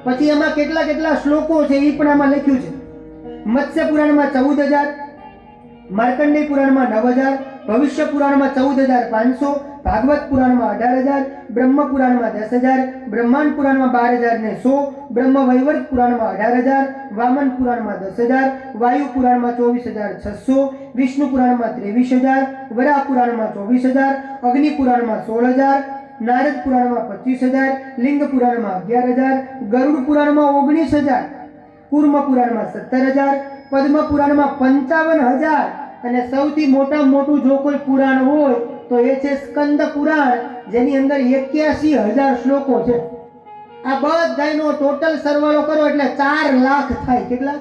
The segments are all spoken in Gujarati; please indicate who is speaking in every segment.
Speaker 1: પછી એમાં કેટલા કેટલા શ્લોકો છે એ પણ આમાં લખ્યું છે. મત્સ્ય પુરાણમાં 14,000, માર્કંડેય પુરાણમાં 9,000, ભવિષ્ય પુરાણમાં 14,500, ભાગવત પુરાણમાં 18,000, બ્રહ્મ પુરાણમાં 10,000, બ્રહ્માંડ પુરાણમાં 12,100, બ્રહ્મ વૈવર્ત પુરાણમાં 18,000, વામન પુરાણમાં 10,000, વાયુ પુરાણમાં 24,600, વિષ્ણુ પુરાણમાં 23,000, વરાહ પુરાણમાં 24,000, અગ્નિ પુરાણમાં 16,000, નારદ પુરાણમાં 25,000, લિંગ પુરાણમાં 11,000, ગરુડ પુરાણમાં 19,000, કુર્મ પુરાણમાં 17,000, પદ્મ પુરાણમાં 55,000 અને સૌથી મોટું જો કોઈ પુરાણ હોય તો એ છે સ્કંદ પુરાણ, જેની અંદર 81,000 શ્લોકો છે. આ બધાનો ટોટલ સરવાળો કરો એટલે 4 લાખ થાય. કેટલા?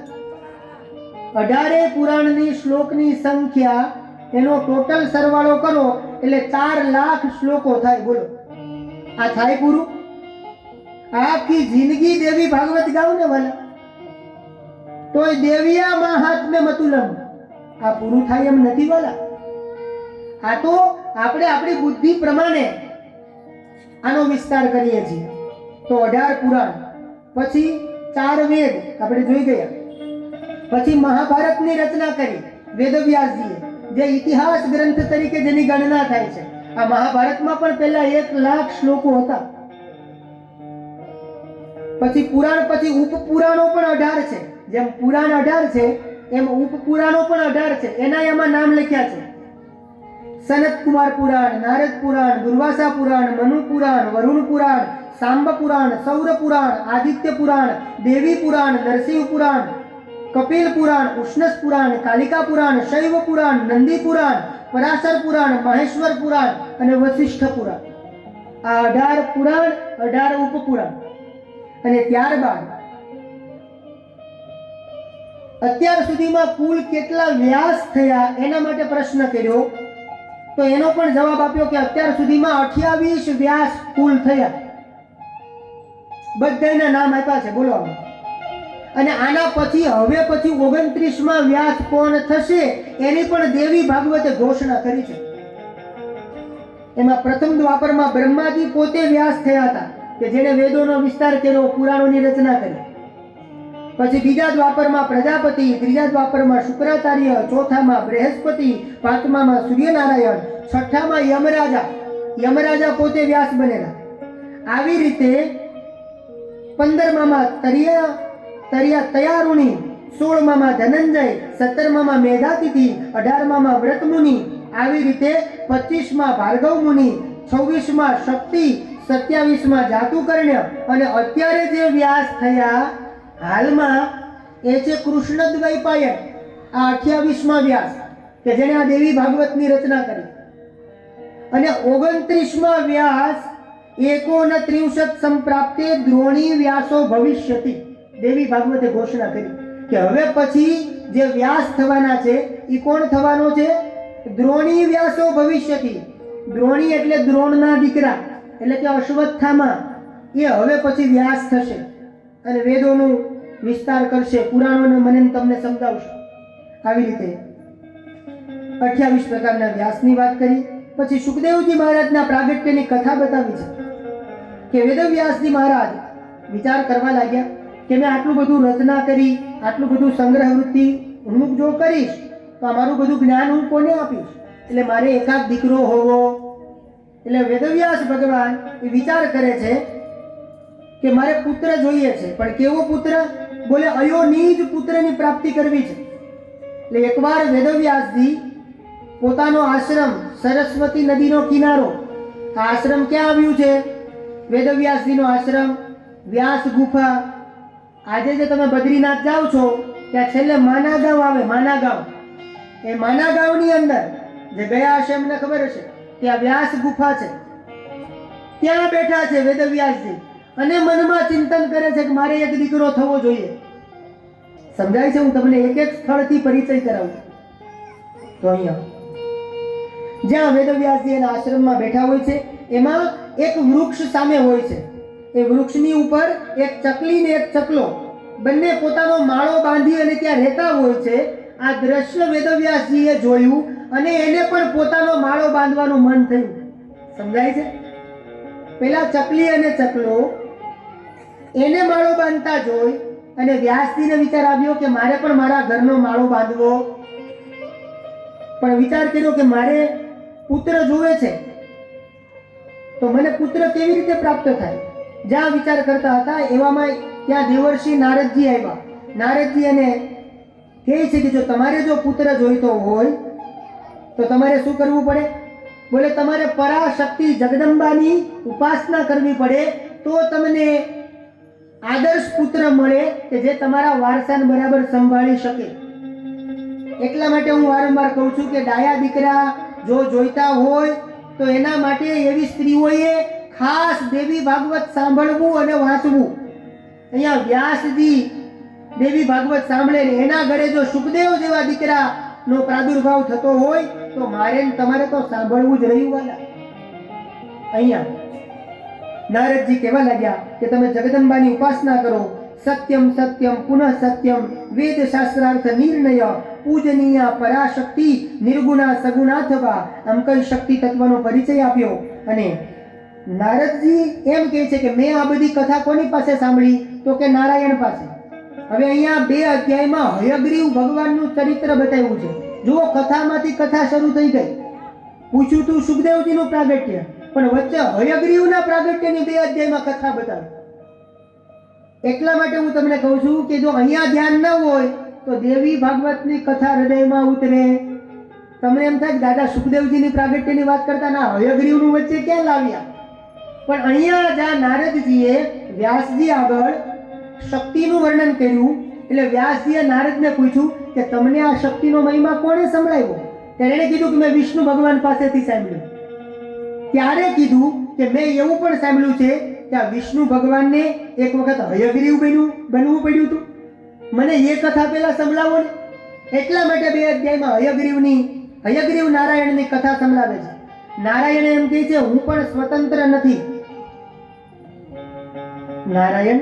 Speaker 1: 18 પુરાણની શ્લોકની સંખ્યા, એનો ટોટલ સરવાળો કરો એટલે 4 લાખ શ્લોકો થાય. બોલો, આ થાય પૂરું? આખી જિંદગી દેવી ભાગવત ગાવ ને વાલા, તોય દેવિયા માં હાથ મે મતુલમ, આ પૂરું થાય એમ નથી વાલા. આ તો આપણે આપણી બુદ્ધિ પ્રમાણે આનો વિસ્તાર કરીએ છીએ. તો 18 પુરાણ, પછી 4 વેદ આપણે જોઈ ગયા, પછી મહાભારતની રચના કરી વેદવ્યાસજીએ, જે ઇતિહાસ ગ્રંથ તરીકે જેની ગણના થાય છે. આ મહાભારતમાં પણ પહેલા 1 લાખ શ્લોકો હતા. પછી પુરાણ, પછી ઉપપુરાણો પણ 18 છે. જેમ પુરાણ 18 છે એમ ઉપપુરાણો પણ 18 છે. એના એમાં નામ લખ્યા છે: સનત કુમાર પુરાણ, નારદ પુરાણ, દુર્વાસા પુરાણ, મનુ પુરાણ, વરુણ પુરાણ, સાંબ પુરાણ, સૌર પુરાણ, આદિત્ય પુરાણ, દેવી પુરાણ, નરસિંહ પુરાણ, કપિલ પુરાણ, ઉષ્ણસ પુરાણ, કાલિકા પુરાણ, શૈવ પુરાણ, નંદી પુરાણ, પરાશર પુરાણ, મહેશ્વર પુરાણ અને વશિષ્ઠ પુરાણ. આ 18 પુરાણ, 18 ઉપપુરાણ. અને ત્યારબાદ અત્યાર સુધીમાં કુલ કેટલા વ્યાસ થયા એના માટે પ્રશ્ન કર્યો, તો એનો પણ જવાબ આપ્યો કે અત્યાર સુધીમાં 28 વ્યાસ કુલ થયા. બધાના નામ આપ્યા છે. બોલો. અને આના પછી હવે પછી 29માં વ્યાસ કોણ થશે એની પણ દેવી ભાગવતે ઘોષણા કરી છે. એમાં પ્રથમ દ્વાપરમાં બ્રહ્માજી પોતે વ્યાસ થયા હતા, કે જેણે વેદોનો વિસ્તાર કર્યો, પુરાણોની રચના કરી. પછી બીજા દ્વાપરમાં પ્રજાપતિ, ત્રીજા દ્વાપરમાં શુક્રાચાર્ય, ચોથામાં બૃહસ્પતિ, પાંચમામાં સૂર્યનારાયણ, છઠ્ઠામાં યમરાજા પોતે વ્યાસ બનેલા. આવી રીતે 15મામાં તયારુણી, 16મામાં ધનંજય, 17મામાં મેધાતિથિ, 18મામાં વ્રતમુનિ, આવી રીતે 25માં ભાર્ગવ મુનિ, 26માં શક્તિ, 27માં જાતુકર્ણ્ય અને અત્યારે જે વ્યાસ થયા હાલમાં એ છે કૃષ્ણદ્વૈપાયન. આ 28માં વ્યાસ કે જેણે આ દેવી ભાગવતની રચના કરી. અને 29માં વ્યાસ 39 સંપ્રાપ્તે દ્રોણી વ્યાસો ભવિષ્યતિ. દેવી ભાગવતે ઘોષણા કરી કે હવે પછી જે વ્યાસ થવાના છે એ કોણ થવાનો છે? દ્રોણી વ્યાસો ભવિષ્યતિ. દ્રોણી એટલે દ્રોણના દીકરા, એટલે કે અશ્વત્થામા. એ હવે પછી વ્યાસ થશે અને વેદોનો વિસ્તાર કરશે, પુરાણોને મને તમને સમજાવશે. આવી રીતે 28 પ્રકારના વ્યાસની વાત કરી. પછી સુખદેવજી મહારાજના પ્રાગટ્યની કથા બતાવી છે કે વેદવ્યાસજી મહારાજ વિચાર કરવા લાગ્યા કે મેં આટલું બધું રચના કરી, આટલું બધું સંગ્રહ વૃત્તિ હું જો કરીશ તો મારું બધું જ્ઞાન હું કોને આપીશ? એટલે મારે એકાદ દીકરો હોવો. એટલે વેદવ્યાસ ભગવાન એ વિચાર કરે છે કે મારે પુત્ર જોઈએ છે, પણ કેવો પુત્ર? બોલે અયોનિજ પુત્રની પ્રાપ્તિ કરવી છે. એટલે એકવાર વેદવ્યાસજી પોતાનો આશ્રમ, સરસ્વતી નદીનો કિનારો, આ આશ્રમ ક્યાં આવ્યું છે? વેદવ્યાસજીનો આશ્રમ વ્યાસ ગુફા. આજે જે તમે બદ્રીનાથ જાઓ છો ત્યાં છેલ્લે માના ગાંવ આવે. માના ગાંવ, એ માના ગાંવની અંદર જે ગયા હશે એમને ખબર હશે, ત્યાં વ્યાસ ગુફા છે. ત્યાં બેઠા છે વેદવ્યાસજી અને મનમાં ચિંતન કરે છે કે મારે એક દીકરો થવો જોઈએ. સમજાય છે? હું તમને એક એક સ્થળથી પરિચય કરાવું. તો અહીંયા જ્યાં વેદવ્યાસજી એના આશ્રમમાં બેઠા હોય છે એમાં એક વૃક્ષ સામે હોય છે. એ વૃક્ષની ઉપર એક ચકલી ને એક ચકલો બંને પોતાનો માળો બાંધી અને ત્યાં રહેતા હોય છે. આ દ્રશ્ય વેદવ્યાસજીએ જોયું અને એને પણ પોતાનો માળો બાંધવાનું મન થયું. સમજાય છે? પેલા ચકલી અને ચકલો એને માળો બાંધતા જોઈ અને વ્યાસજીને વિચાર આવ્યો કે મારે પણ મારા ઘરનો માળો બાંધવો, પણ વિચાર કર્યો કે મારે પુત્ર જોવે છે, તો મને પુત્ર કેવી રીતે પ્રાપ્ત થાય? જ્યાં વિચાર કરતા હતા એવામાં ત્યાં દેવર્ષિ નારદજી આવ્યા. નારદજી એને કહે છે કે જો તમારે જો પુત્ર જોઈતો હોય તો તમારે શું કરવું પડે? બોલે તમારે પરાશક્તિ જગદંબાની ઉપાસના કરવી પડે, તો તમને આદર્શ પુત્ર મળે કે જે તમારા વારસાને બરાબર સંભાળી શકે. એટલા માટે હું વારંવાર કહું છું કે ડાયા દીકરા જો જોઈતા હોય તો એના માટે એવી સ્ત્રીઓએ ખાસ દેવી ભાગવત સાંભળવું અને વાંચવું. અહીંયા વ્યાસજી દેવી ભાગવત સાંભળે ને એના ઘરે જો સુખદેવ જેવા દીકરાનો પ્રાદુર્ભાવ થતો હોય તો મારે ને તમારે તો સાંભળવું જ રહ્યું વાલા. અહીંયા નારદજી કહેવા લાગ્યા કે તમે જગદંબાની ઉપાસના કરો. સત્યમ સત્યમ પુનઃ સત્યમ વેદ શાસ્ત્રાર્થ નિર્ણય પૂજનીય પરાશક્તિ નિર્ગુણા સગુણાથવા. આમ કઈ શક્તિ તત્વનો પરિચય આપ્યો. અને નારદજી એમ કહે છે કે મેં આ બધી કથા કોની પાસે સાંભળી? તો કે નારાયણ પાસે. હવે અહીંયા 2 અધ્યાયમાં હયગ્રીવ ભગવાનનું ચરિત્ર બતાવ્યું છે. જુઓ, કથામાંથી કથા શરૂ થઈ ગઈ. પૂછ્યું તું સુખદેવજીનું પ્રાગટ્ય, પણ વચ્ચે હયગ્રીવના પ્રાગટ્યની 2 અધ્યાયમાં કથા બતાવી. એટલા માટે હું તમને કહું છું કે જો અહીંયા ધ્યાન ન હોય તો દેવી ભાગવતની કથા હૃદયમાં ઉતરે. તમને એમ થાય દાદા સુખદેવજીની પ્રાગટ્યની વાત કરતા ના હયગ્રીવનું વચ્ચે ક્યાં લાવ્યા? પણ અહીંયા જ્યાં નારદજીએ વ્યાસજી આગળ શક્તિનું વર્ણન કર્યું એટલે વ્યાસજીએ નારદને પૂછ્યું કે તમને આ શક્તિનો મહિમા કોણે સંભળાવ્યો? ત્યારે એણે કીધું કે મેં વિષ્ણુ ભગવાન પાસેથી સાંભળ્યું. ત્યારે કીધું કે મેં એવું પણ સાંભળ્યું છે કે આ વિષ્ણુ ભગવાનને એક વખત હયગ્રીવ બનવું પડ્યું હતું. મને એ કથા પહેલા સંભળાવો ને. એટલા માટે 2 અધ્યાયમાં હયગ્રીવ નારાયણની કથા સંભળાવે છે. નારાયણ એમ કહે છે હું પણ સ્વતંત્ર નથી. નારાયણ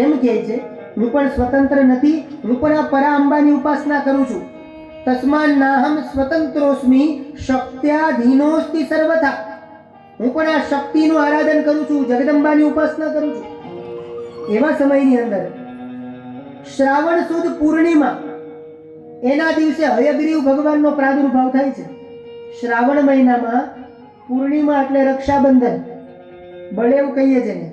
Speaker 1: એમ કહે છે હું પણ સ્વતંત્ર નથી, હું પણ આ પરા અંબાની ઉપાસના કરું છું. તસ્માન નાહમ સ્વતંત્રોસ્મિ શક્ત્યાધીનોસ્તિ સર્વથા. હું પણ આ શક્તિનું આરાધન કરું છું, જગદંબાની ઉપાસના કરું છું. એવા સમયની અંદર શ્રાવણ સુદ પૂર્ણિમા એના દિવસે હયગ્રીવ ભગવાનનો પ્રાદુર્ભાવ થાય છે. શ્રાવણ મહિનામાં પૂર્ણિમા એટલે રક્ષાબંધન, બળેવ કહીએ છીએ ને,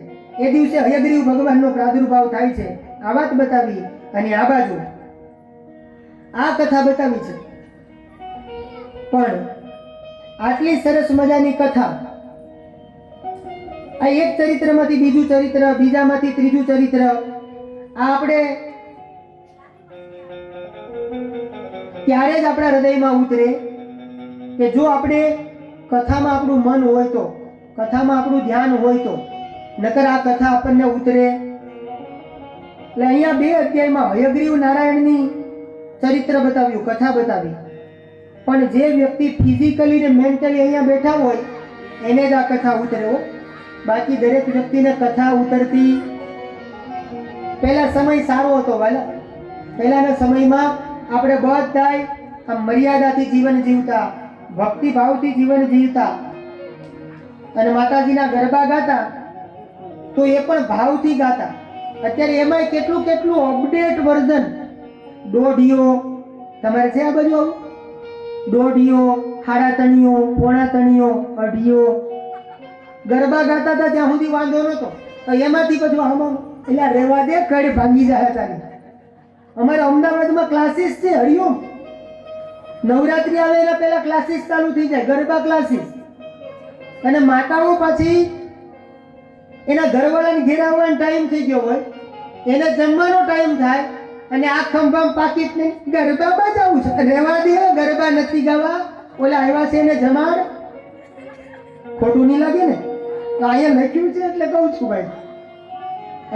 Speaker 1: એ દિવસે હયગ્રીવ ભગવાનનો પ્રાદુર્ભાવ થાય છે. આ વાત બતાવી અને આ બાજુ આ કથા બતાવી છે. પણ આટલી સરસ મજાની કથા, આ એક ચરિત્રમાંથી બીજું ચરિત્ર, બીજામાંથી ત્રીજું ચરિત્ર, આ આપણે ત્યારે જ આપણા હૃદયમાં ઉતરે કે જો આપણે કથામાં આપણું મન હોય તો, કથામાં આપણું ધ્યાન હોય તો, નકર આ કથા આપણને ઉતરે. એટલે અહીંયા 2 અધ્યાયમાં હયગ્રીવ નારાયણની ચરિત્ર બતાવ્યું, કથા બતાવી. પણ જે વ્યક્તિ ફિઝિકલી ને મેન્ટલી અહીંયા બેઠા હોય એને જ આ કથા ઉતરે. બાકી દરેક વ્યક્તિને કથા ઉતરતી. પહેલા સમય સારો હતો વાલા. પહેલાના સમયમાં આપણે બધાય આમ મર્યાદાથી જીવન જીવતા, ભક્તિ ભાવથી જીવન જીવતા, અને માતાજીના ગરબા ગાતા તો એ પણ ભાવથી ગાતા. અત્યારે એમાંય કેટલું કેટલું અપડેટ વર્ઝન. દોઢિયો તમારે છે આ બાજુ આવું? દોઢિયો, હાડા તણીયો, પોણા તણીયો, અઢિયો ગરબા ગાતા હતા ત્યાં સુધી વાંધો નહોતો. એમાંથી પછી આમાં એટલે રેવા દે, કડ ભાંગી જાય તારી. અમારે અમદાવાદમાં ક્લાસીસ છે, હરિઓમ. નવરાત્રી આવે એના પહેલા ક્લાસીસ ચાલુ થઈ જાય, ગરબા ક્લાસીસ. અને માતાઓ પાછી એના ઘરવાળાને ઘેર આવવાનો ટાઈમ થઈ ગયો હોય, એને જમવાનો ટાઈમ થાય અને આ ખંભામ પાકીટ ને ગરબામાં જવું છે. રેવા દે, ગરબા નથી ગાવા, ઓલા આવ્યા છે એને જમાડ. ખોટું નહીં લાગે ને? તો અહીંયા લખ્યું છે એટલે કહું છું ભાઈ,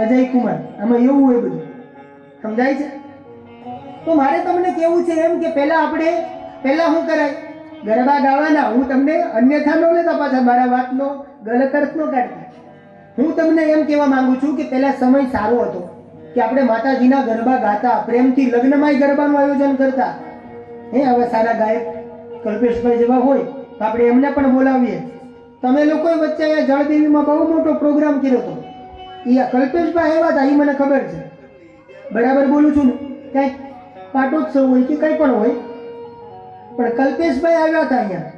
Speaker 1: અજય કુમાર, આમાં એવું હોય બધું. સમજાય છે? તો મારે તમને કેવું છે એમ કે પહેલા શું કરાય? ગરબા ગાવાના. હું તમને અન્યથા ન લેતા, પાછા મારા વાતનો ગલત અર્થ ન કાઢતા. હું તમને એમ કહેવા માંગુ છું કે પહેલા સમય સારો હતો કે આપણે માતાજીના ગરબા ગાતા, પ્રેમથી લગ્નમાંય ગરબાનું આયોજન કરતા. હવે સારા ગાયક કલ્પેશભાઈ જેવા હોય તો આપણે એમને પણ બોલાવીએ. તમે લોકોએ વચ્ચે અહીંયા જળદેવીમાં બહુ મોટો પ્રોગ્રામ કર્યો હતો. એ કલ્પેશભાઈ આવ્યા હતા, એ મને ખબર છે. બરાબર બોલું છું ને? કાંઈક પાટોત્સવ હોય કે કંઈ પણ હોય, પણ કલ્પેશભાઈ આવ્યા હતા અહીંયા,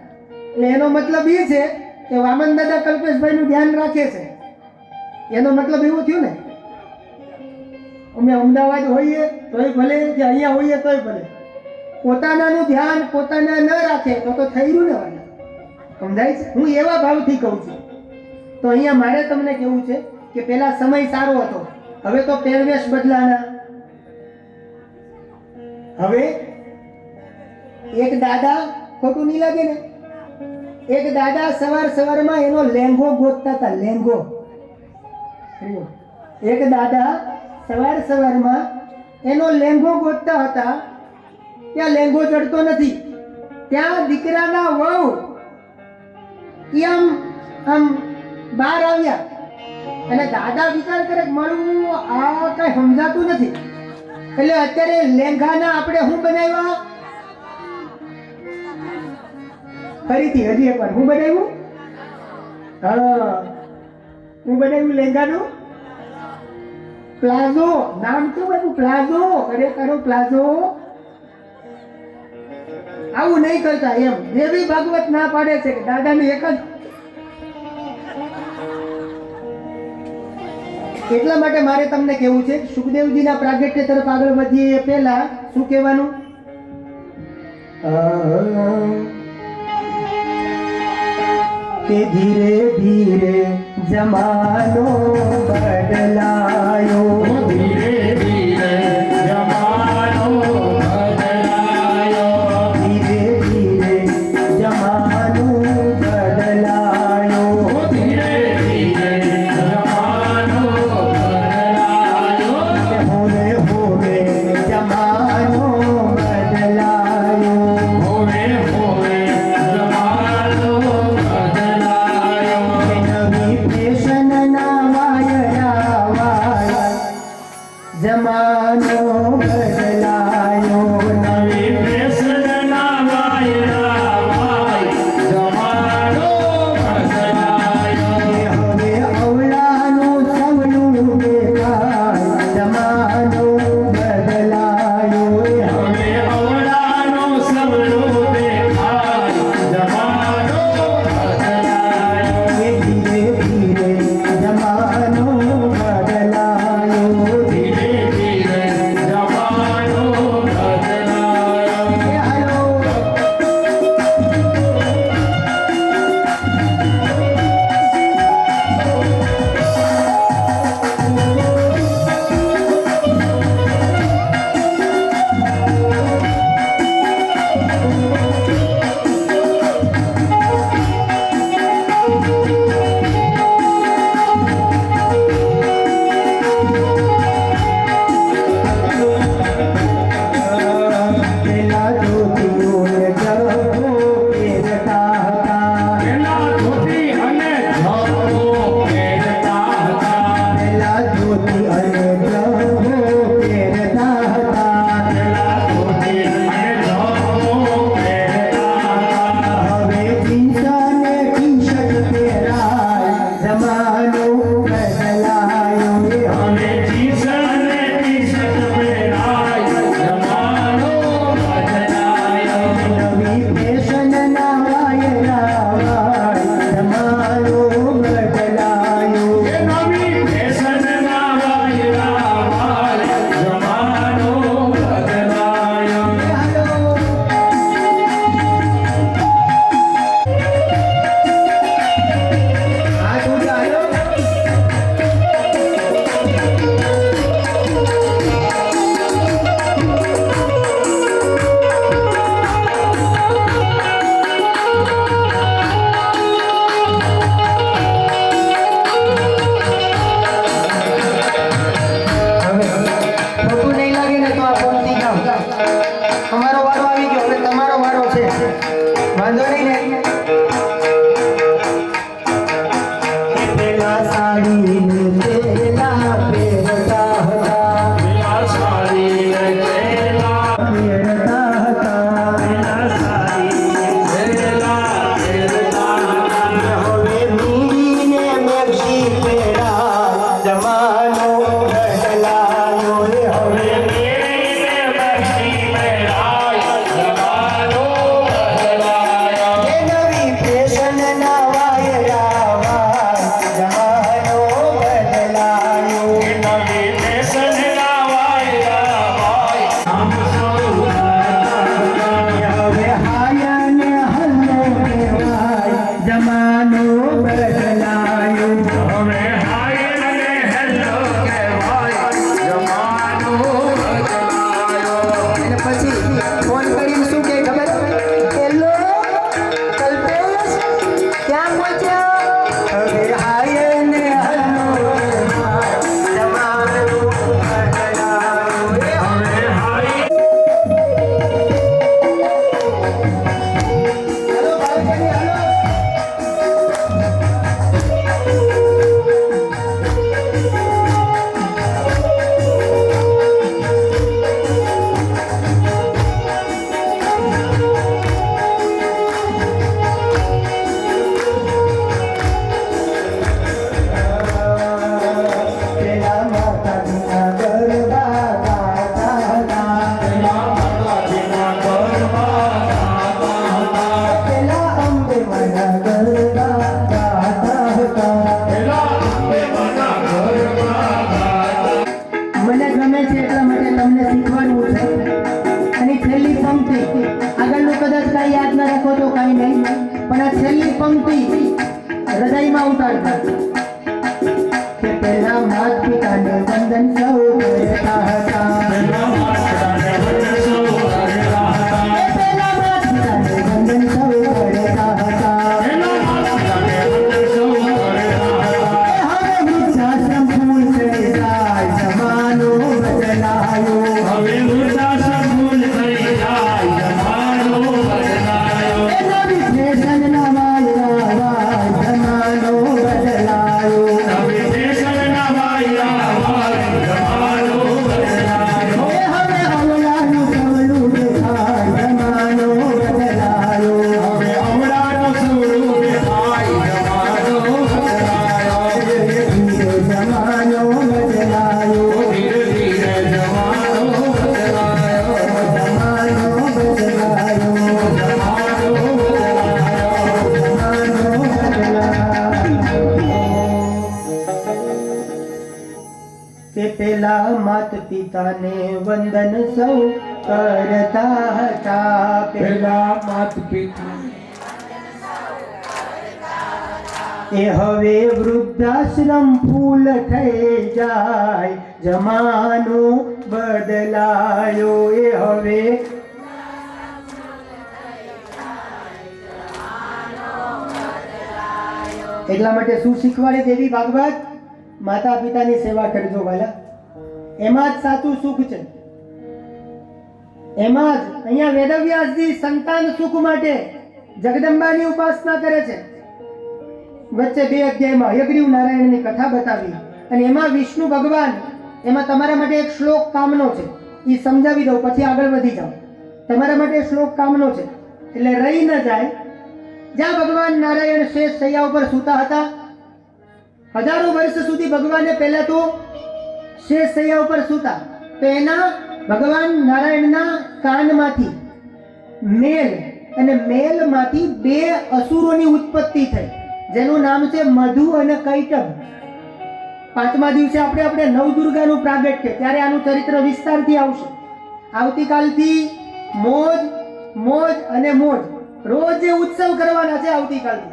Speaker 1: એટલે એનો મતલબ એ છે કે વામન દાદા કલ્પેશભાઈનું ધ્યાન રાખે છે. એનો મતલબ એવો થયો ને. અમે અમદાવાદ હોઈએ તોય ભલે, કે અહીંયા હોઈએ તોય ભલે, પોતાનાનું ધ્યાન પોતાના ન રાખે તો થઈ રહ્યું ને વાલા. સમજાય છે? હું એવા ભાવથી કહું છું. તો અહીંયા મારે તમને કેવું છે કે પેલા સમય સારો હતો, હવે તો પહેરવેશ બદલાના. હવે એક દાદા, ખોટું નહીં લાગે ને, એક દાદા સવારમાં એનો લેંગો ગોતતા હતા. લેંગો, એક દાદા સવારમાં એનો લેંગો ગોતતા હતા. ત્યાં લેંગો ચડતો નથી. ત્યાં દીકરાના વહુ આમ બહાર આવ્યા અને દાદા વિચાર કરે મળવું આ કઈ સમજાતું નથી. એટલે અત્યારે લેંઘાના આપણે શું બનાવ્યા? ફરીથી હજી એકવાર હું બનાવ્યું? હા, હું બનાવ્યું લેંઘાનું પ્લાઝો. નામ શું હતું? પ્લાઝો. ખરેખર પ્લાઝો. આવું નહીં કરતા એમ દેવી ભાગવત ના પાડે છે કે દાદાને એક જ. એટલા માટે મારે તમને કેવું છે, સુખદેવજીના પ્રાગટ્ય તરફ આગળ વધીએ પહેલા શું કહેવાનું? કે ધીરે ધીરે જમાનો બદલાયો,
Speaker 2: ધીરે ધીરે જમાનો બદલાયો,
Speaker 1: ધીરે ધીરે જમાનો બદલાયો,
Speaker 2: ધીરે ધીરે જમાનો બદલાયો,
Speaker 1: હોવે હોવે જમાનો બદલાયો,
Speaker 2: હોવે હોવે જમાનો બદલાયો,
Speaker 1: નવી ફેશનના વાયરા વાય જમાનો બદલાયો,
Speaker 2: નવી ફેશનના વાયરા વાય જમાનો બદલાયો,
Speaker 1: હવે અવળાનું સવલું દેખાય જમાનો બદલાયો,
Speaker 2: હવે અવળાનો સવલો દેખાય જમાનો બદલાયો,
Speaker 1: ધીરે ધીરે જમાનો બદલાયો,
Speaker 2: ધીરે ધીરે જમાનો
Speaker 1: પંક્તિ હૃદયમાં ઉતારતા કે પેલા માત પિતાને વંદન સૌ કરતા હતા.
Speaker 2: પેલા માતાને વંદન સૌ કરતા હતા.
Speaker 1: એ પેલા માત પિતાને વંદન સૌ કરતા હતા.
Speaker 2: પેલા માતાને વંદન સૌ કરતા હતા.
Speaker 1: એ હવે વૃદ્ધાશ્રમ ફૂલ થઈ જાય, જમાનો બદલાયો.
Speaker 2: હવે વૃદ્ધાશ્રમ ફૂલ થઈ જાય, જમાનો બદલાયો.
Speaker 1: એ નવી ફેશનના વાયરા જમાનો બદલાયો.
Speaker 2: નવી ફેશનના વાયરા વાય, જમાનો બદલાયો.
Speaker 1: એ હવે અવળાનું સવલું દેખાય, જમાનો બદલાયો.
Speaker 2: હવે અમરાનું સ્વરૂપ દેખાય, જમાનો બદલાયો.
Speaker 1: ધીરે જમાનો બદલાયો.
Speaker 2: ધીરે ધીરે જમાનો બદલાયો.
Speaker 1: જમાનો બદલાયો.
Speaker 2: જમાનો બદલાયો.
Speaker 1: જમાનો બદલાયો. કે પેલા માત પિતાને વંદન સૌ કરતા હતા.
Speaker 2: પેલા માત પિતા
Speaker 1: એ હવે વૃદ્ધાશ્રમ ફૂલ થઈ જાય, જમાનો બદલાયો. એ હવે એટલા માટે શું શીખવાડે દેવી ભાગવત? માતા પિતાની સેવા કરજો વાલા, એમાં જ સાચું સુખ છે. એમાં જ અહીંયા વેદવ્યાસજી સંતાન સુખ માટે જગદંબાની ઉપાસના કરે છે. વચ્ચે 2 અધ્યાયમાં હયગ્રીવ નારાયણની કથા બતાવી અને એમાં વિષ્ણુ ભગવાન, એમાં તમારા માટે એક શ્લોક કામનો છે, એ સમજાવી દઉં પછી આગળ વધી જાઓ. તમારા માટે શ્લોક કામનો છે એટલે રહી ન જાય. જ્યાં ભગવાન નારાયણ શેષ શૈયા ઉપર સૂતા હતા, હજારો વર્ષ સુધી ભગવાને પહેલા તો શેષ શૈયા ઉપર સૂતા, તો એના ભગવાન નારાયણના કાનમાંથી મેલ અને મેલમાંથી 2 અસુરોની ઉત્પત્તિ થઈ, જેનું નામ છે મધુ અને કૈટભ. 5મા દિવસે આપણે નવદુર્ગાનું પ્રાગટ્ય, ત્યારે આનું ચરિત્ર વિસ્તારથી આવશે. આવતીકાલથી મોજ મોજ અને મોજ, રોજ જે ઉત્સવ કરવાના છે આવતીકાલથી.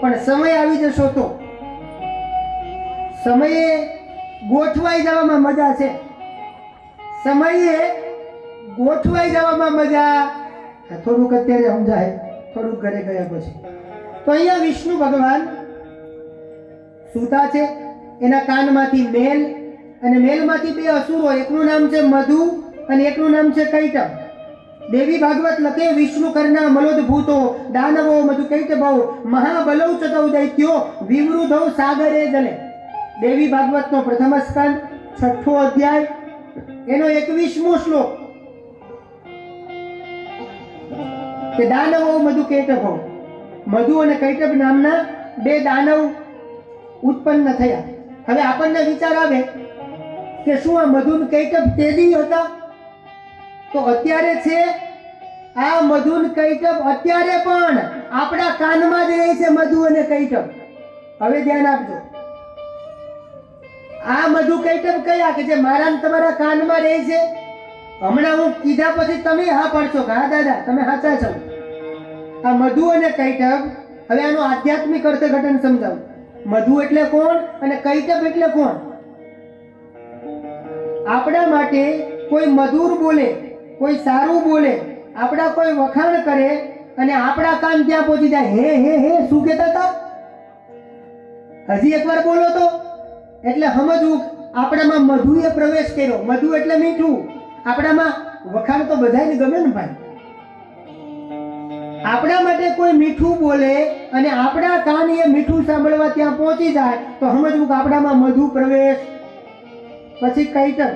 Speaker 1: પણ સમય આવી જશો તો સમયે ગોઠવાઈ જવામાં મજા છે. સમયે ગોઠવાઈ જવામાં મજા. થોડુંક અત્યારે સમજાય, થોડુંક ઘરે ગયા પછી. તો અહીંયા વિષ્ણુ ભગવાન સૂતા છે, એના કાનમાંથી મેલ અને મેલમાંથી 2 અસુરો, એકનું નામ છે મધુ અને એકનું નામ છે કૈટભ. દેવી ભાગવત લખે વિષ્ણુ કરના મલોદભૂતો દાનવો મધુ કૈટભો મહાબલૌ ચતૌ દૈત્યો વિવૃધૌ સાગરે જલે. દેવી ભાગવતનો પ્રથમ સ્કંદ 6થો અધ્યાય એનો 21મો શ્લોક કે દાનવો મધુ કૈટભો, મધુ અને કૈટભ નામના 2 દાનવ ઉત્પન્ન થયા. હવે આપણને વિચાર આવે કે શું આ મધુ અને કૈટભ તેદી હતા? તો અત્યારે છે આ મધુ અને કૈટભ, અત્યારે પણ આપણા કાનમાં જ રહે છે મધુ અને કૈટભ. હવે ધ્યાન આપજો, આ મધુ કૈટભ કયા કે જે મારા ને તમારા કાનમાં રહે છે? હમણાં હું કીધા પછી તમે હા પાડશો કે હા દાદા તમે સાચા છો. આ મધુ અને કૈટભ, હવે આનું આધ્યાત્મિક અર્થઘટન સમજાવું. મધુ એટલે કોણ અને કૈટભ એટલે કોણ? આપણા માટે કોઈ મધુર બોલે, કોઈ સારું બોલે, આપણા કોઈ વખાણ કરે અને આપણા કાન ત્યાં પહોંચી જાય, હે હે હે શું કહેતા હતા? હજી એકવાર બોલો તો. એટલે સમજવું આપણામાં મધુએ પ્રવેશ કર્યો. મધુ એટલે મીઠું. આપણામાં વખાણ તો બધાને ગમે ને ભાઈ. આપણા માટે કોઈ મીઠું બોલે અને આપણા કાન એ મીઠું સાંભળવા ત્યાં પહોંચી જાય તો સમજવું કે આપણામાં મધુ પ્રવેશ. પછી કૈટભ,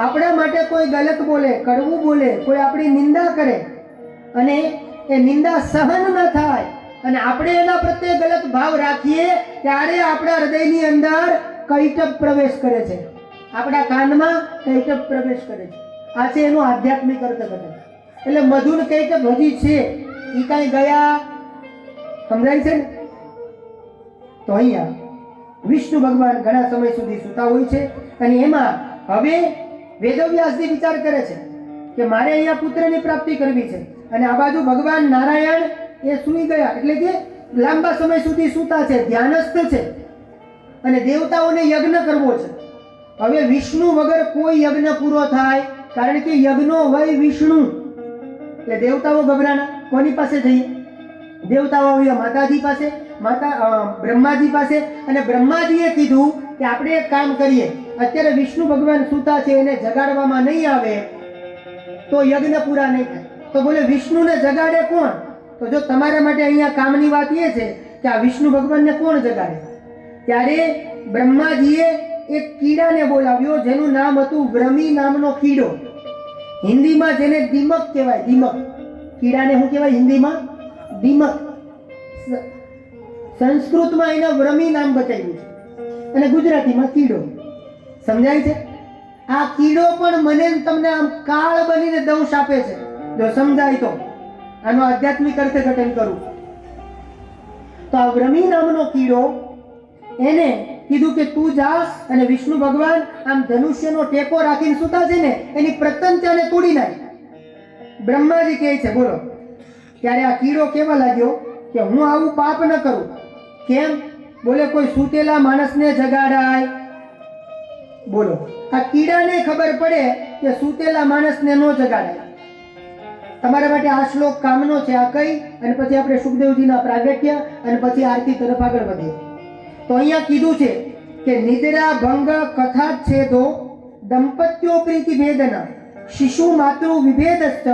Speaker 1: આપણા માટે કોઈ ગલત બોલે, કડવું બોલે, કોઈ આપણી નિંદા કરે અને એ નિંદા સહન ન થાય અને આપણે એના પ્રત્યે ગલત ભાવ રાખીએ ત્યારે આપણા હૃદયની અંદર કૈટભ પ્રવેશ કરે છે, આપણા કાનમાં કૈટભ પ્રવેશ કરે છે. આ છે એનું આધ્યાત્મિક અર્થઘટન. એટલે મધુ ને કૈટભ હજી છે, એ કાંઈ ગયા? સમજાય છે ને? તો અહીંયા વિષ્ણુ ભગવાન ઘણા સમય સુધી સૂતા હોય છે અને એમાં હવે વેદવ્યાસજી વિચાર કરે છે કે મારે અહીંયા પુત્રની પ્રાપ્તિ કરવી છે અને આ બાજુ ભગવાન નારાયણ એ સૂઈ ગયા, એટલે કે લાંબા સમય સુધી સૂતા છે, ધ્યાનસ્થ છે અને દેવતાઓને યજ્ઞ કરવો છે. હવે વિષ્ણુ વગર કોઈ યજ્ઞ પૂરો થાય, કારણ કે યજ્ઞો વય વિષ્ણુ. એટલે દેવતાઓ ગભરાણા. કોની પાસે જઈએ? દેવતાઓ આવ્યા માતાજી પાસે, બ્રહ્માજી પાસે. અને બ્રહ્માજીએ કીધું કે આપણે એક કામ કરીએ, અત્યારે વિષ્ણુ ભગવાન સૂતા છે, એને જગાડવામાં નહીં આવે તો યજ્ઞ પૂરા નહીં થાય. તો બોલે વિષ્ણુને જગાડે કોણ? તો જો તમારા માટે અહીંયા કામની વાત એ છે કે આ વિષ્ણુ ભગવાનને કોણ જગાડે? ત્યારે બ્રહ્માજીએ એક કીડાને બોલાવ્યો, જેનું નામ હતું વ્રમી નામનો કીડો. હિન્દીમાં જેને દીમક કહેવાય. દીમક કીડાને શું કહેવાય હિન્દીમાં? દીમક. સંસ્કૃતમાં એના વ્રમી નામ બતાવ્યું છે અને ગુજરાતીમાં કીડો. સમજાય છે? આ કીડો પણ મને ને તમને આમ કાળ બનીને દંશ આપે છે. જો સમજાય તો આનો આધ્યાત્મિક અર્થઘટન કરું તો આ વ્રમી નામનો કીડો, એને કીધું કે તું જા અને વિષ્ણુ ભગવાન આમ ધનુષ્યનો ટેકો રાખીને સૂતા છે ને, એની પ્રતંચાને તોડી નાખ. બ્રહ્માજી કહે છે બોલો. ત્યારે આ કીડો કહેવા લાગ્યો કે હું આવું પાપ ન કરું. કેમ? બોલે કોઈ સૂતેલા માણસને જગાડાય. બોલો, આ કીડાને ખબર પડે કે સૂતેલા માણસને ન જગાડાય. તમારા માટે આ શ્લોક કામનો છે. આ કઈ અને પછી આપણે સુખદેવજીના પ્રાગટ્ય અને પછી આરતી તરફ આગળ વધીએ. તો અહીંયા કીધું છે કે નિદ્રા ભંગ કથા છેદો દંપત્યો પ્રીતિ ભેદના શિશુ માતૃ વિભેદસ્ત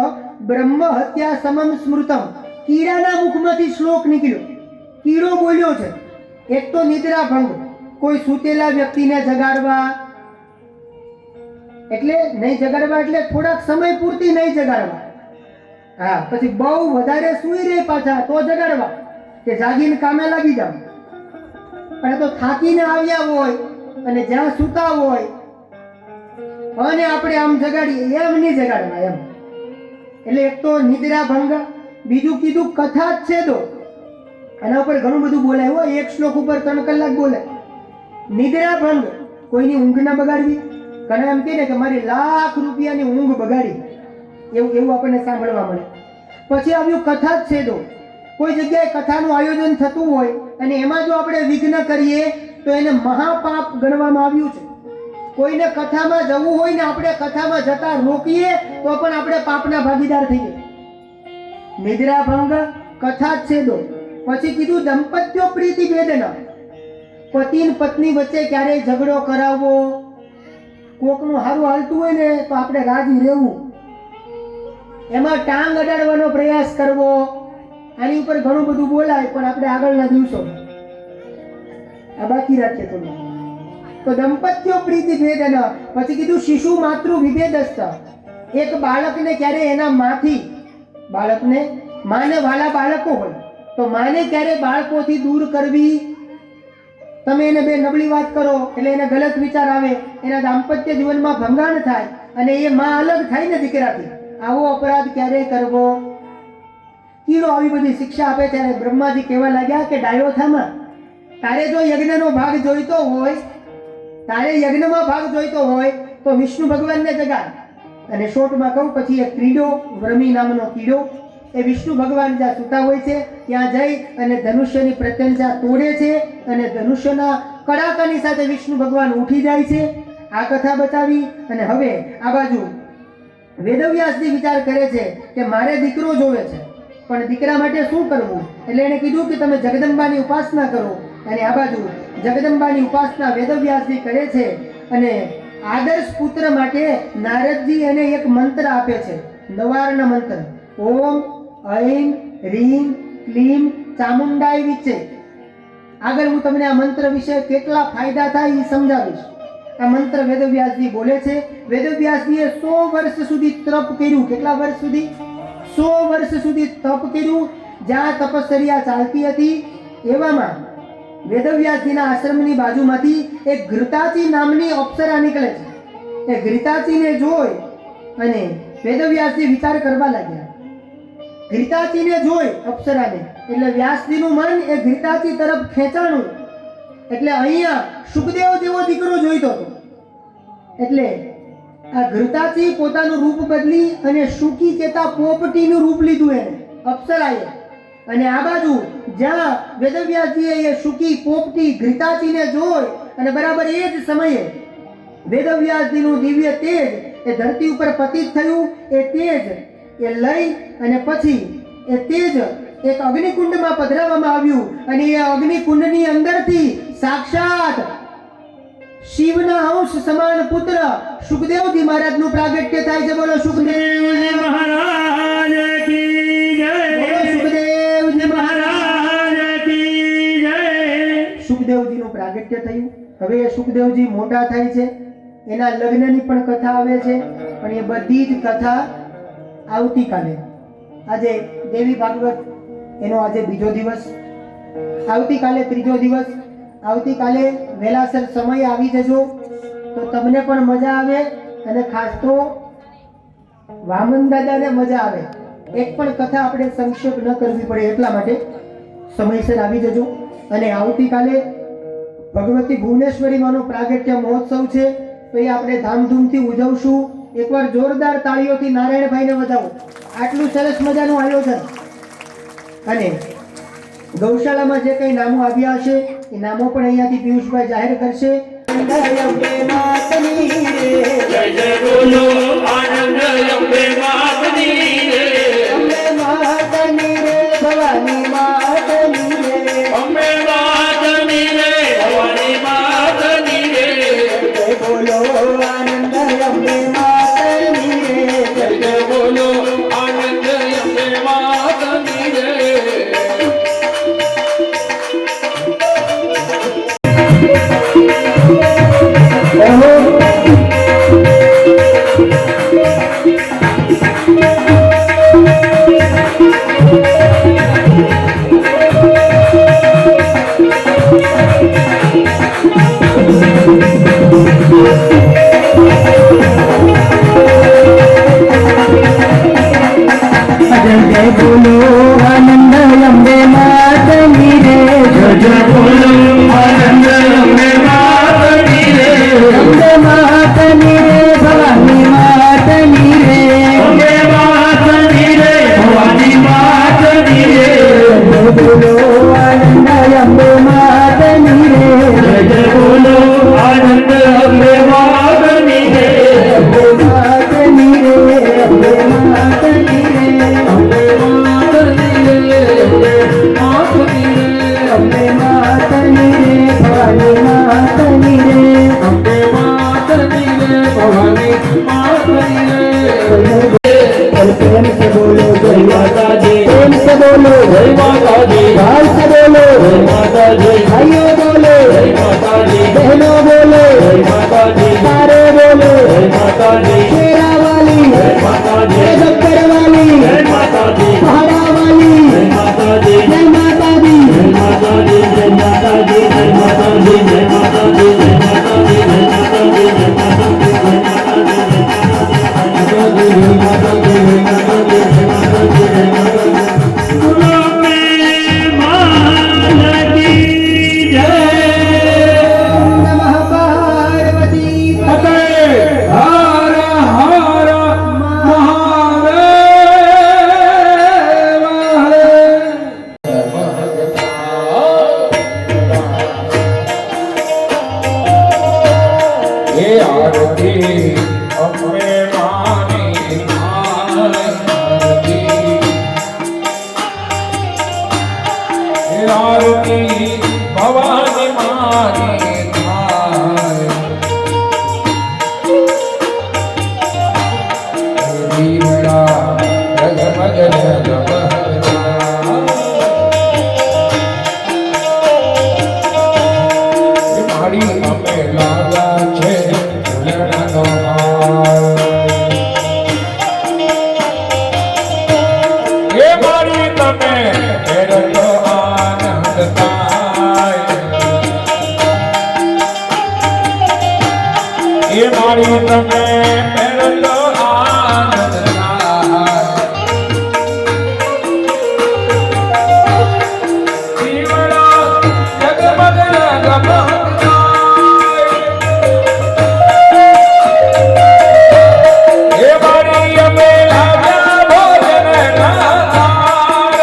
Speaker 1: બ્રહ્મ હત્યા સમમ સ્મૃતમ. કીડાના મુખમાંથી શ્લોક નીકળ્યો. કીડો બોલ્યો છે. એક તો નિદ્રા ભંગ, કોઈ સૂતેલા વ્યક્તિને જગાડવા, એટલે નહીં જગાડવા એટલે થોડાક સમય પૂરતી નહીં જગાડવા. હા, પછી બહુ વધારે સૂઈ રહે પાછા તો જગાડવા, કે જાગીને કામે લાગી જાવ. પણ તો થાકીને આવ્યા હોય અને જ્યાં સૂતા હોય અને આપણે આમ જગાડીએ એમ નહીં જગાડવા એમ. એટલે એક તો નિદ્રા ભંગ, બીજું કીધું કથા જ છે દો. આના ઉપર ઘણું બધું બોલાય હોય. એક શ્લોક ઉપર 3 કલાક બોલે. નિદ્રા ભંગ, કોઈની ઊંઘ ના બગાડવી. ઘણા એમ કહે ને કે મારી લાખ રૂપિયાની ઊંઘ બગાડી, એવું આપણને સાંભળવા મળે. પછી આવ્યું કથા જ છે દો. કોઈ જગ્યાએ કથાનું આયોજન થતું હોય અને એમાં જો આપણે વિઘ્ન કરીએ તો એને મહાપાપ ગણવામાં આવ્યું છે. કોઈને કથામાં જવું હોય ને આપણે કથામાં જતા રોકીએ તો પણ આપણે પાપના ભાગીદાર થઈએ. નિદ્રા ભંગ, કથા જ છે દો. પછી કીધું દંપત્યો પ્રીતિ ભેદના. પતિ ને પત્ની વચ્ચે ક્યારેય ઝઘડો કરાવવો. કોકનું સારું હાલતું હોય ને તો આપણે રાજી રહેવું, એમાં ટાંગ અડાડવાનો પ્રયાસ કરવો. આની ઉપર ઘણું બધું બોલાય પણ આપણે આગળના દિવસો આ બાકી રાખીએ થોડું. તો દંપત્યો પ્રીતિ ભેદના. પછી કીધું શિશુ માતૃ વિભેદસ્ત. એક બાળકને ક્યારે એના માંથી, બાળકને માને વાલા બાળકો હોય તો માને ક્યારે બાળકોથી દૂર કરવી. તમે એને બે નબળી વાત કરો એટલે એને ગલત વિચાર આવે, એના દાંપત્ય જીવનમાં ભંગાણ થાય અને એ માં અલગ થાય ને દીકરાથી. આવો અપરાધ ક્યારે કરવો. કીડો આવી બધી શિક્ષા આપે. ત્યારે બ્રહ્માજી કહેવા લાગ્યા કે ડાયો થામાં, તારે જો યજ્ઞનો ભાગ જોઈતો હોય, તારે યજ્ઞમાં ભાગ જોઈતો હોય તો વિષ્ણુ ભગવાનને જગાડ. અને શોર્ટમાં કહું, પછી એક કીડો, વ્રમી નામનો કીડો, એ વિષ્ણુ ભગવાન જ્યાં સૂતા હોય છે ત્યાં જઈ અને ધનુષ્યની પ્રત્યંજા તોડે છે અને ધનુષ્યના કડાકાની સાથે વિષ્ણુ ભગવાન ઉઠી જાય છે. આ કથા બતાવી. અને હવે આ બાજુ વેદવ્યાસજી વિચાર કરે છે કે મારે દીકરો જોવે છે પણ દીકરા માટે શું કરવું. એટલે એને કીધું કે તમે જગદંબાની ઉપાસના કરો. અને આ બાજુ જગદંબાની ઉપાસના વેદવ્યાસજી કરે છે. અને આદર્શ પુત્ર માટે નારદજી એને એક મંત્ર આપે છે, નવાર્ણ મંત્ર. ઓમ ઐમ રીમ ક્લીમ ચામુંડાય વિચે. આગળ હું તમને આ મંત્ર વિશે કેટલા ફાયદા થાય એ સમજાવીશ. આ મંત્ર વેદવ્યાસજી બોલે છે. વેદવ્યાસજીએ 100 વર્ષ સુધી તપ કર્યું. કેટલા વર્ષ સુધી? 100 વર્ષ સુધી તપ કર્યું. જ્યાં તપશ્ચર્યા ચાલતી હતી એવામાં વેદવ્યાસજીના આશ્રમની બાજુમાંથી એક ઘૃતાચી નામની અપ્સરા નીકળે છે. એ ઘૃતાચીને જોઈ અને વેદવ્યાસજી વિચાર કરવા લાગ્યા. ઘૃતાચીને જોઈ અપ્સરાને એટલે વ્યાસજીનું મન એ ઘૃતાચી તરફ ખેંચાણું. એટલે અહીંયા સુખદેવ જેવો દીકરો જોઈતો હતો. એટલે આ ઘૃતાચી પોતાનું રૂપ બદલી અને સુખી કેતા પોપટીનું રૂપ લીધું એને અપ્સરાએ. અને આ બાજુ જ્યાં વેદવ્યાસજીએ એ સુકી પોપટી ઘૃતાચીને જોઈ અને બરાબર એ જ સમયે વેદવ્યાસજીનું દિવ્ય તેજ એ ધરતી ઉપર પતિત થયું. એ તેજ એ લઈ અને પછી એ તેજ એક અગ્નિકુંડમાં પધરાવવામાં આવ્યું અને એ અગ્નિકુંડની અંદરથી સાક્ષાત શિવના અંશ સમાન પુત્ર સુખદેવજી મહારાજનું પ્રાગટ્ય થાય છે. બોલો સુખદેવજી
Speaker 2: મહારાજ કી જય.
Speaker 1: બોલો સુખદેવજી
Speaker 2: મહારાજ કી જય.
Speaker 1: સુખદેવજીનું પ્રાગટ્ય થયું. હવે એ સુખદેવજી મોટા થાય છે, એના લગ્નની પણ કથા આવે છે, પણ એ બધી જ કથા આવતીકાલે, આજે દેવી ભાગવત એનો આજે બીજો દિવસ, આવતીકાલે ત્રીજો દિવસ. આવતીકાલે વહેલાસર સમય આવી જજો તો તમને પણ મજા આવે અને ખાસ તો વામન દાદાને મજા આવે. એક પણ કથા આપણે સંક્ષેપ ન કરવી પડે એટલા માટે સમયસર આવી જજો. અને આવતીકાલે ભગવતી ભુવનેશ્વરી માનો પ્રાગટ્ય મહોત્સવ છે તો એ આપણે ધામધૂમથી ઉજવશું. એકવાર જોરદાર તાળીઓથી નારાયણભાઈને વધાવો. આટલું સરસ મજાનું આયોજન. અને ગૌશાળામાં જે કંઈ નામો આવ્યા હશે એ નામો પણ અહીંયાથી પિયુષભાઈ જાહેર કરશે.
Speaker 2: જય જય બોલો આનંદ અંબે માતની રે.
Speaker 1: અંબે માતની રે, ભવાની માતની રે.
Speaker 2: અંબે માતની રે, ભવાની માતની રે.
Speaker 1: જય બોલો આનંદ અંબે માતની રે.
Speaker 2: જય જય બોલો આનંદ અંબે માતની રે.
Speaker 1: જય બોલો આનંદ અંબે માતની રે.
Speaker 2: જય જય બોલો આનંદ અંબે માતની રે.
Speaker 1: અંબે માતની રે, ભવાની માતની રે.
Speaker 2: અંબે માતની રે, ભવાની માતની રે.
Speaker 1: જય બોલો આનંદ અંબે માતની રે.
Speaker 2: જય જય બોલો આનંદ અંબે માતની રે.
Speaker 1: અંબે માતની રે, અંબે માતની રે.
Speaker 2: અંબે માતની રે, અંબે માતની રે.
Speaker 1: અંબે માતની રે, ભવાની માતની રે.
Speaker 2: અંબે માતની રે, ભવાની માતની રે.
Speaker 1: प्रेम से बोलो
Speaker 2: જય માતાજી,
Speaker 1: प्रेम से बोलो
Speaker 2: જય માતાજી,
Speaker 1: भाव से बोलो
Speaker 2: જય माताजी,
Speaker 1: भाइयों बोलो
Speaker 2: जय माताजी,
Speaker 1: बहनों बोलो
Speaker 2: जय माताजी,
Speaker 1: सारे बोलो
Speaker 2: जय माताजी,
Speaker 1: शेरा वाली
Speaker 2: जय माताजी,
Speaker 1: गब्बर वाली
Speaker 2: जय माताजी,
Speaker 1: पहाड़ा वाली
Speaker 2: जय माताजी,
Speaker 1: जय माता दी
Speaker 2: जय माताजी, जय माताजी, जय माताजी, जय माताजी, जय माताजी, जय माताजी, जय माताजी, जय
Speaker 1: नमः पार्वती
Speaker 2: ભવાની માની થાય દીવડા રગમગ મારી અમે લાવ્યા છે ફૂલડાનો હાર. એ મારી તમે ફેરતો આનંદ થાય. એ મારી તમે ફેરતો આનંદ થાય. દીવડા જગમગ જગમગ એ મારી અમે લાવ્યા ભોજન ના થાળ.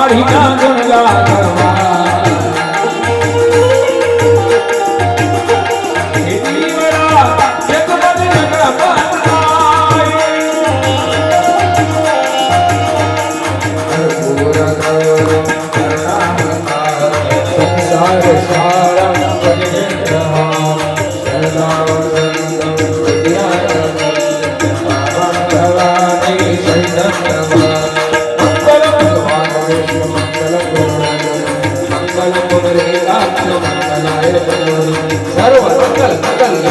Speaker 3: વાળીના ગુણગાન કરવા એટલી વેળા એક ભજન પાય સંસાર સારમ સર્વ મંગલ મંગલ